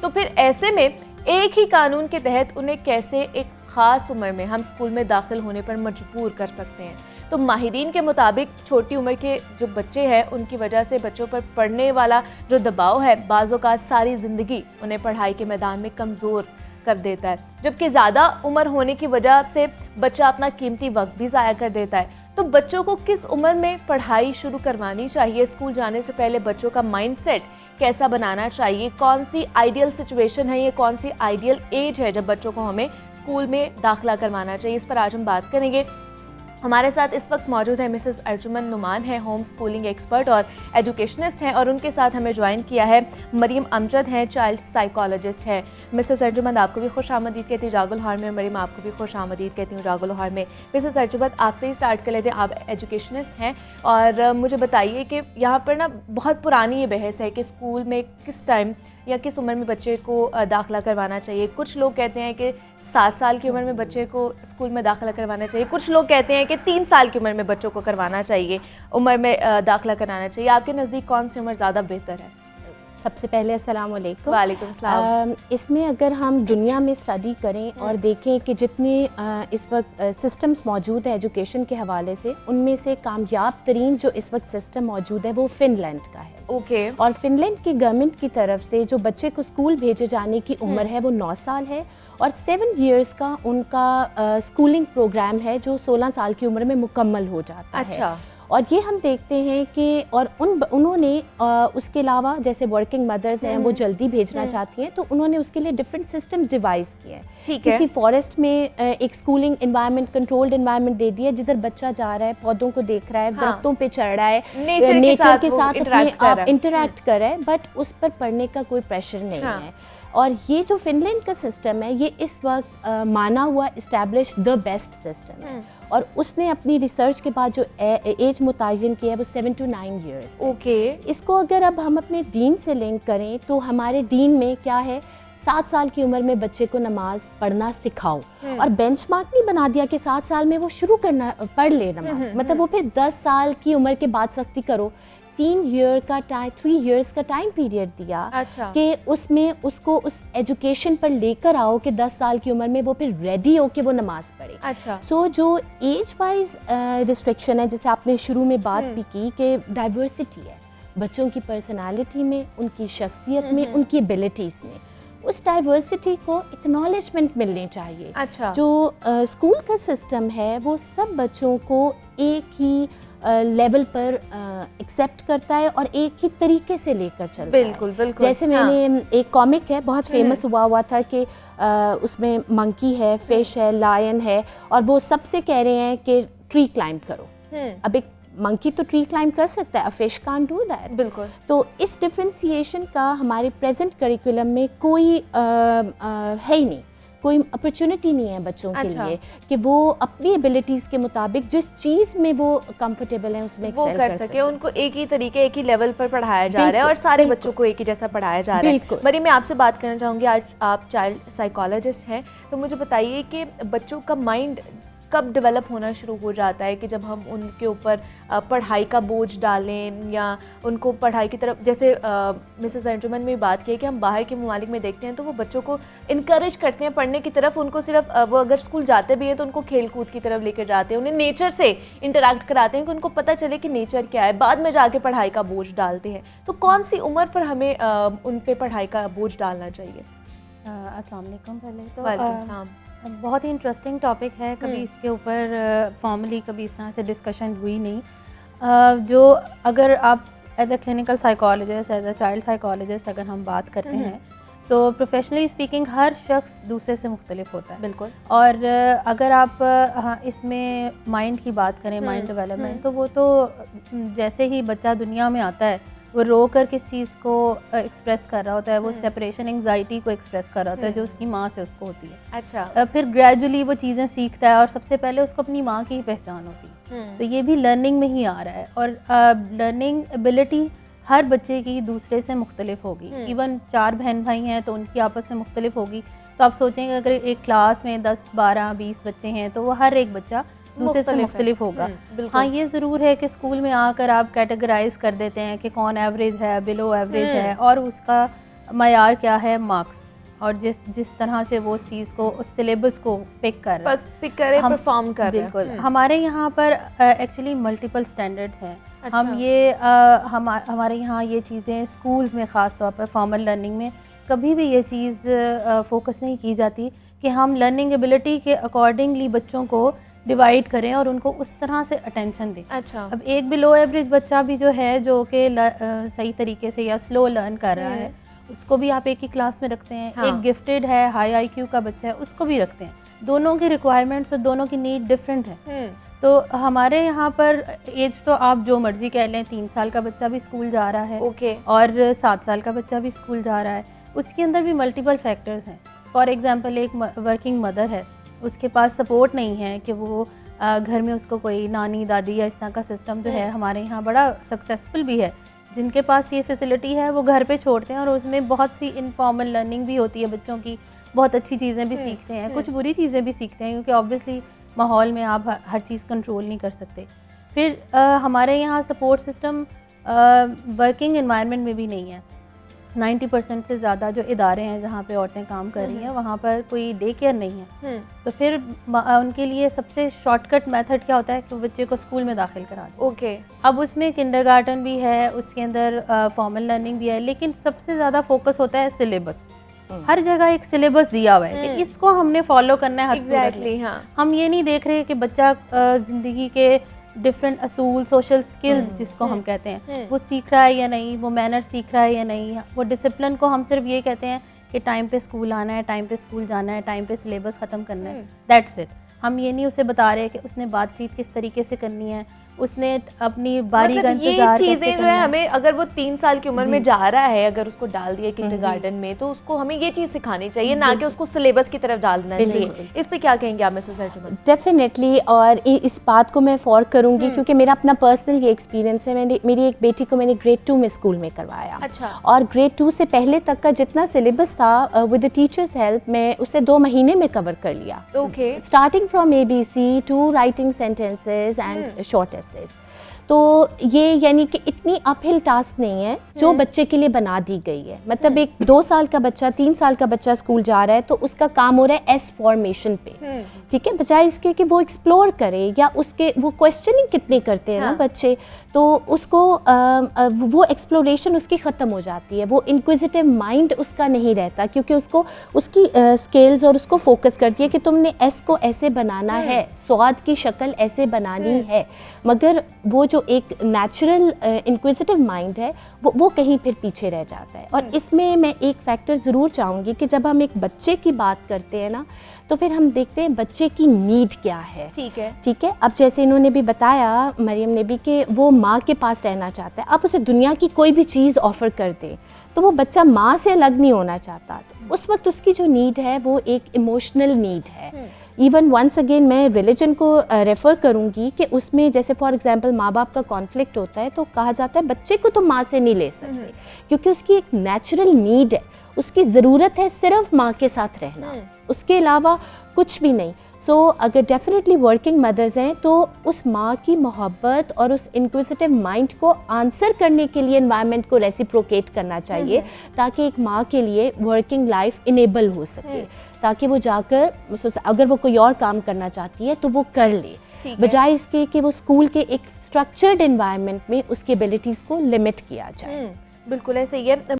तो फिर ऐसे में एक ही कानून के तहत उन्हें कैसे एक ख़ास उम्र में हम स्कूल में दाखिल होने पर मजबूर कर सकते हैं? तो माहिरीन के मुताबिक छोटी उम्र के जो बच्चे हैं उनकी वजह से बच्चों पर पड़ने वाला जो दबाव है बाज़ औक़ात सारी ज़िंदगी उन्हें पढ़ाई के मैदान में कमज़ोर कर देता है, जबकि ज़्यादा उम्र होने की वजह से बच्चा अपना कीमती वक्त भी ज़ाया कर देता है। तो बच्चों को किस उम्र में पढ़ाई शुरू करवानी चाहिए? स्कूल जाने से पहले बच्चों का माइंडसेट कैसा बनाना चाहिए? कौन सी आइडियल सिचुएशन है, ये कौन सी आइडियल एज है जब बच्चों को हमें स्कूल में दाखिला करवाना चाहिए? इस पर आज हम बात करेंगे। हमारे साथ इस वक्त मौजूद है मिसेस अर्जुमन नुमान है, होम स्कूलिंग एक्सपर्ट और एजुकेशनिस्ट हैं, और उनके साथ हमें ज्वाइन किया है मरीम अमजद हैं, चाइल्ड साइकोलॉजिस्ट हैं। मिसेस अर्जुमन, आपको भी खुश आमदीद कहती हूँ जागो लाहौर में। मरीम, आपको भी खुश आमदीद कहती हूँ जागो लाहौर में। मिसेस अर्जुमन, आपसे ही स्टार्ट कर लेते हैं। आप एजुकेशनिस्ट हैं और मुझे बताइए कि यहाँ पर ना बहुत पुरानी ये बहस है कि स्कूल में किस टाइम या किस उम्र में बच्चे को दाखिला करवाना चाहिए। कुछ लोग कहते हैं कि 7 साल की उम्र में बच्चे को स्कूल में दाखिला करवाना चाहिए, कुछ लोग कहते हैं कि 3 साल की उम्र में बच्चों को करवाना चाहिए, उम्र में दाखिला कराना चाहिए। आपके नज़दीक कौन सी उम्र ज़्यादा बेहतर है? सबसे पहले अस्सलाम वालेकुम। वालेकुम सलाम। इसमें अगर हम दुनिया में स्टडी करें और देखें कि जितने इस वक्त सिस्टम्स मौजूद है एजुकेशन के हवाले से, उनमें से कामयाब तरीन जो इस वक्त सिस्टम मौजूद है वो फ़िनलैंड का है। ओके। और फ़िनलैंड की गवर्नमेंट की तरफ से जो बच्चे को स्कूल भेजे जाने की उम्र है वो 9 साल है, और 7 इयर्स का उनका स्कूलिंग प्रोग्राम है जो 16 साल की उम्र में मुकम्मल हो जाता है। अच्छा। और ये हम देखते हैं कि और उन्होंने उसके अलावा जैसे वर्किंग मदर्स हैं वो जल्दी भेजना चाहती हैं, तो उन्होंने उसके लिए डिफरेंट सिस्टम्स डिवाइस किए हैं। ठीक है। किसी फॉरेस्ट में एक स्कूलिंग एनवायरनमेंट, कंट्रोल्ड एनवायरनमेंट दे दिया जिधर बच्चा जा रहा है, पौधों को देख रहा है, दरख्तों पे चढ़ रहा है, नेचर के साथ इंटरेक्ट कर रहा है, बट उस पर पढ़ने का कोई प्रेशर नहीं है। और ये जो फ़िनलैंड का सिस्टम है ये इस वक्त माना हुआ इस्टेब्लिश द बेस्ट सिस्टम है, और उसने अपनी रिसर्च के बाद जो एज मुतय्यन किया है वो 7 to 9 ईयर्स। ओके। इसको अगर अब हम अपने दीन से लिंक करें तो हमारे दीन में क्या है, 7 साल की उम्र में बच्चे को नमाज पढ़ना सिखाओ, और बेंचमार्क नहीं बना दिया कि 7 साल में वो शुरू करना पढ़ ले नमाज, मतलब वो फिर 10 साल की उम्र के बाद सख्ती करो। 3 इयर्स का टाइम पीरियड दिया। अच्छा। कि उसमें उसको उस एजुकेशन पर लेकर आओ कि 10 साल की उम्र में वो फिर रेडी हो कि वो नमाज पढ़े। अच्छा। सो जो एज वाइज रिस्ट्रिक्शन है, जैसे आपने शुरू में बात भी की कि डाइवर्सिटी है बच्चों की पर्सनालिटी में, उनकी शख्सियत में, उनकी एबिलिटीज़ में, उस डाइवर्सिटी को एक्नॉलेजमेंट मिलनी चाहिए। अच्छा। जो स्कूल का सिस्टम है वो सब बच्चों को एक ही लेवल पर एक्सेप्ट करता है और एक ही तरीके से लेकर चलता है। बिल्कुल बिल्कुल। जैसे मैंने एक कॉमिक है बहुत फेमस हुआ था कि उसमें मंकी है, फिश है, लायन है, और वो सबसे कह रहे हैं कि ट्री क्लाइंब करो। अब एक मंकी तो ट्री क्लाइंब कर सकता है, a fish can't do that. बिल्कुल। तो इस डिफरेंशिएशन का हमारे प्रेजेंट करिकुलम में कोई है ही नहीं, कोई अपॉर्चुनिटी नहीं है बच्चों के लिए कि वो अपनी एबिलिटीज़ के मुताबिक जिस चीज़ में वो कंफर्टेबल है उसमें वो कर सके। उनको एक ही तरीके, एक ही लेवल पर पढ़ाया जा रहा है और सारे बच्चों को एक ही जैसा पढ़ाया जा रहा है। मरी, मैं आपसे बात करना चाहूँगी, आज आप चाइल्ड साइकोलॉजिस्ट हैं, तो मुझे बताइए कि बच्चों का माइंड कब डेवलप होना शुरू हो जाता है कि जब हम उनके ऊपर पढ़ाई का बोझ डालें या उनको पढ़ाई की तरफ, जैसे मिसेस अर्जुमन में बात की है कि हम बाहर के ममालिक में देखते हैं तो वो बच्चों को इनकरेज करते हैं पढ़ने की तरफ, उनको सिर्फ वो अगर स्कूल जाते भी हैं तो उनको खेल कूद की तरफ लेकर जाते हैं, उन्हें नेचर से इंटरेक्ट कराते हैं कि उनको पता चले कि नेचर क्या है, बाद में जाके पढ़ाई का बोझ डालते हैं। तो कौन सी उम्र पर हमें उन पर पढ़ाई का बोझ डालना चाहिए? अस्सलाम वालेकुम। पहले तो बहुत ही इंटरेस्टिंग टॉपिक है, कभी इसके ऊपर फॉर्मली कभी इस तरह से डिस्कशन हुई नहीं। जो अगर आप as a clinical psychologist, as a child psychologist अगर हम बात करते हैं तो प्रोफेशनली स्पीकिंग हर शख्स दूसरे से मुख्तलिफ होता है। बिल्कुल। और अगर आप इसमें माइंड की बात करें, माइंड डेवलपमेंट, तो वो तो जैसे ही बच्चा दुनिया में आता है वो रो कर किस चीज़ को एक्सप्रेस कर रहा होता है, वो सेपरेशन एंग्जाइटी को एक्सप्रेस कर रहा होता है जो उसकी माँ से उसको होती है। अच्छा। फिर ग्रेजुअली वो चीज़ें सीखता है और सबसे पहले उसको अपनी माँ की ही पहचान होती है। तो ये भी लर्निंग में ही आ रहा है, और लर्निंग एबिलिटी हर बच्चे की दूसरे से मुख्तलिफ होगी। इवन 4 बहन भाई हैं तो उनकी आपस में मुख्तलिफ होगी। तो आप सोचेंगे अगर एक क्लास में 10, 12, 20 बच्चे हैं तो वो हर एक बच्चा दूसरे से मुख्तलिफ होगा। हाँ, ये ज़रूर है कि स्कूल में आकर आप कैटेगराइज कर देते हैं कि कौन एवरेज है, बिलो एवरेज है, और उसका मयार क्या है, मार्क्स, और जिस तरह से वो उस चीज़ को, उस सिलेबस को पिक करे, परफॉर्म कर रहे हैं। बिल्कुल। हमारे यहाँ पर एक्चुअली मल्टीपल स्टैंडर्ड्स हैं। अच्छा। हम ये हमारे यहाँ ये चीज़ें स्कूल्स में ख़ास तौर पर फॉर्मल लर्निंग में कभी भी ये चीज़ फोकस नहीं की जाती कि हम लर्निंग एबिलिटी के अकॉर्डिंगली बच्चों को डिवाइड करें और उनको उस तरह से अटेंशन दें। अच्छा। अब एक बिलो एवरेज बच्चा भी जो है, जो कि सही तरीके से या स्लो लर्न कर रहा है, उसको भी आप एक ही क्लास में रखते हैं। हाँ। एक गिफ्टेड है, हाई आईक्यू का बच्चा है, उसको भी रखते हैं। दोनों की रिक्वायरमेंट्स और दोनों की नीड डिफरेंट है। तो हमारे यहाँ पर एज तो आप जो मर्जी कह लें, 3 साल का बच्चा भी स्कूल जा रहा है, और 7 साल का बच्चा भी स्कूल जा रहा है। उसके अंदर भी मल्टीपल फैक्टर्स हैं। फॉर एग्जांपल एक वर्किंग मदर है, उसके पास सपोर्ट नहीं है कि वो घर में उसको कोई नानी दादी या इस तरह का सिस्टम जो है हमारे यहाँ बड़ा सक्सेसफुल भी है। जिनके पास ये फैसिलिटी है वो घर पे छोड़ते हैं, और उसमें बहुत सी इनफॉर्मल लर्निंग भी होती है बच्चों की, बहुत अच्छी चीज़ें भी सीखते हैं, कुछ बुरी चीज़ें भी सीखते हैं, क्योंकि ऑब्वियसली माहौल में आप हर चीज़ कंट्रोल नहीं कर सकते। फिर हमारे यहाँ सपोर्ट सिस्टम वर्किंग एनवायरनमेंट में भी नहीं है। 90% से ज़्यादा जो इदारे हैं जहाँ पे औरतें काम कर रही हैं, वहाँ पर कोई डे केयर नहीं है। तो फिर उनके लिए सबसे शॉर्टकट मेथड क्या होता है कि बच्चे को स्कूल में दाखिल करा दें। अब उसमें किंडरगार्टन भी है, उसके अंदर फॉर्मल लर्निंग भी है, लेकिन सबसे ज़्यादा फोकस होता है सिलेबस। हर जगह एक सिलेबस दिया हुआ है कि इसको हमने फॉलो करना है हर सूरत में। हाँ। हम ये नहीं देख रहे कि बच्चा ज़िंदगी के डिफरेंट असूल, सोशल स्किल्स जिसको हम कहते हैं, वो सीख रहा है या नहीं, वो मैनर सीख रहा है या नहीं, वो डिसिप्लिन को हम सिर्फ ये कहते हैं कि टाइम पे स्कूल आना है, टाइम पे स्कूल जाना है, टाइम पे सिलेबस ख़त्म करना है, दैट्स इट। हम ये नहीं उसे बता रहे कि उसने बातचीत किस तरीके से करनी है, उसने अपनी बारी का इंतजार कैसे चीज़ें जो है हमें, अगर वो 3 साल की उम्र में जा रहा है, अगर उसको डाल दिया किंडरगार्टन में, तो उसको हमें ये चीज़ सिखानी चाहिए, ना कि उसको सिलेबस की तरफ डाल देना चाहिए। इस पे क्या कहेंगे आप मिसेस अर्जुमन? डेफिनेटली, और इस बात को मैं फॉर करूंगी क्योंकि मेरा अपना पर्सनल ये एक्सपीरियंस है। मेरी एक बेटी को मैंने ग्रेड 2 में स्कूल में करवाया। अच्छा। और ग्रेड 2 से पहले तक का जितना सिलेबस था विद द टीचर्स हेल्प मैं उसे 2 महीने में कवर कर लिया। Starting from ABC to writing sentences and short essays. तो ये यानी कि इतनी अपहिल टास्क नहीं है जो बच्चे के लिए बना दी गई है। मतलब एक 2 साल का बच्चा, 3 साल का बच्चा स्कूल जा रहा है तो उसका काम हो रहा है एस फॉर्मेशन पे, ठीक है, बजाय इसके कि वो एक्सप्लोर करे, या उसके वो क्वेश्चनिंग कितने करते हैं ना बच्चे, तो उसको वो एक्सप्लोरेशन उसकी ख़त्म हो जाती है, वो इंक्विजिटिव माइंड उसका नहीं रहता, क्योंकि उसको उसकी स्केल्स और उसको फोकस करती है कि तुमने एस को ऐसे बनाना है, स्वाद की शक्ल ऐसे बनानी है। मगर वो जो एक नेचुरल इंक्विजिटिव माइंड है वो कहीं फिर पीछे रह जाता है। और इसमें मैं एक फैक्टर ज़रूर चाहूँगी कि जब हम एक बच्चे की बात करते हैं ना, तो फिर हम देखते हैं बच्चे की नीड क्या है। ठीक है। अब जैसे इन्होंने भी बताया, मरियम ने भी, कि वो माँ के पास रहना चाहता है। आप उसे दुनिया की कोई भी चीज़ ऑफ़र कर दें तो वो बच्चा माँ से अलग नहीं होना चाहता। तो उस वक्त उसकी जो नीड है वो एक इमोशनल नीड है। इवन वंस अगेन मैं रिलीजन को रेफ़र करूँगी कि उसमें जैसे फॉर एग्जांपल माँ बाप का कॉन्फ्लिक्ट होता है तो कहा जाता है बच्चे को तो माँ से नहीं ले सकते, क्योंकि उसकी एक नेचुरल नीड है, उसकी ज़रूरत है सिर्फ माँ के साथ रहना, उसके अलावा कुछ भी नहीं। सो अगर डेफिनेटली वर्किंग मदर्स हैं तो उस माँ की मोहब्बत और उस इंक्विजिटिव माइंड को आंसर करने के लिए एनवायरनमेंट को रेसिप्रोकेट करना चाहिए, ताकि एक माँ के लिए वर्किंग लाइफ इनेबल हो सके, ताकि वो जाकर अगर वो कोई और काम करना चाहती है तो वो कर ले, बजाय इसके कि वो स्कूल के एक स्ट्रक्चर्ड एनवायरनमेंट में उसकी एबिलिटीज़ को लिमिट किया जाए। बिल्कुल ऐसे ही है।